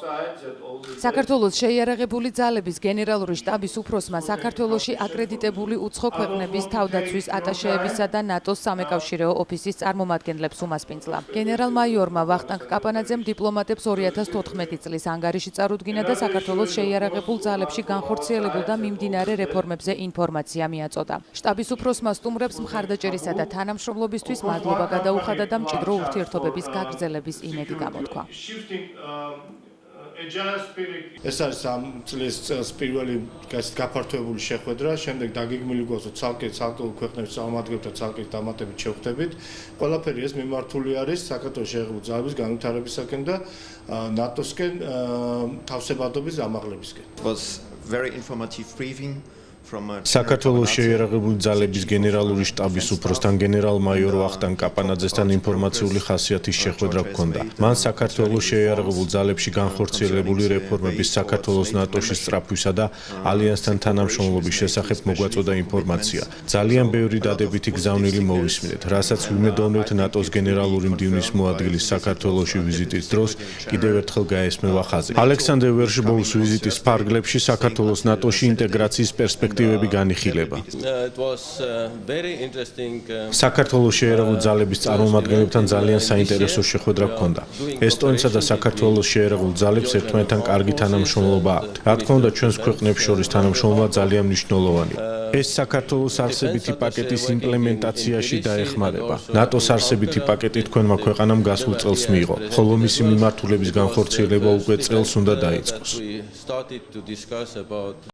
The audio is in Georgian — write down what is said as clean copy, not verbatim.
საქართველოს შეიარაღებული ძალების გენერალური შტაბის უფროსმა საქართველოში აკრედიტებული უცხო ქვეყნების თავდაცვის ატაშეებისა და ნატოს სამეკავშირეო ოფისის წარმომადგენლებს უმასპინძლა. გენერალ-მაიორმა ვახტანგ კაპანაძემ დიპლომატებს 2014 წლის ანგარიში წარუდგინა და საქართველოს შეიარაღებულ ძალებში განხორციელებულ და მიმდინარე რეფორმებზე ინფორმაცია მიაწოდა. შტაბის უფროსმა სტუმრებს მხარდაჭერისა და თანამშრომლობისთვის მადლობა გადაუხადა და მჭიდრო ურთიერთობების გაგრძელების იმედი გამოთქვა. ეს არის ამ წლის პირველი გაფართოებული შეხვედრა, შემდეგ დაგეგმილი გვაქვს ცალკეულ ქვეყნების წარმომადგენლებთან ცალკე დამატებით შევხვდებით. ყველაფერი ეს მიმართული არის საქართველოს შეიარაღებული ძალების განვითარებისაკენ და ნატოსკენ თავსებადობის ამაღლებისკენ. საქართველოს შეიარაღებული ძალების გენერალური შტაბის უფროსთან გენერალ-მაიორ ვახტანგ კაპანაძესთან ინფორმაციული ხასიათის შეხვედრა ჰქონდა. მან საქართველოს შეიარაღებულ ძალებში განხორციელებული რეფორმების საქართველოს ნატოში სწრაფვისა და ალიანსთან თანამშრომლობის შესახებ მოგვაწოდა ინფორმაცია. ძალიან ბევრი დადებითი გზავნილი მოვისმინეთ, რასაც ვიმედოვნებთ ნატოს გენერალური მდივნის მოადგილის საქართველოში ვიზიტის დროს კიდევ ერთხელ გაესმევა ხაზი. ალექსანდრე ვერშბოუს ვიზიტის ფარგლებში საქართველოს ნატოში ინტეგრაციის პერსპექტივები განიხილება. საქართველოს შეიარაღებული ძალების წარმომადგენლებთან ძალიან საინტერესო შეხვედრა ჰქონდა. ესტონეთსა და საქართველოს შეიარაღებულ ძალებს ერთმანეთთან კარგი თანამშრომლობა აქვთ. რა თქმა უნდა, ჩვენს ქვეყნებს შორის თანამშრომლობა ძალიან მნიშვნელოვანია. ეს საქართველოს არსებითი პაკეტის იმპლემენტაციაში დაეხმარება. ნატოს არსებითი პაკეტი თქვენმა ქვეყანამ გასულ წელს მიიღო, ხოლო მისი მიმართულების განხორციელება უკვე წელს უნდა დაიწყოს.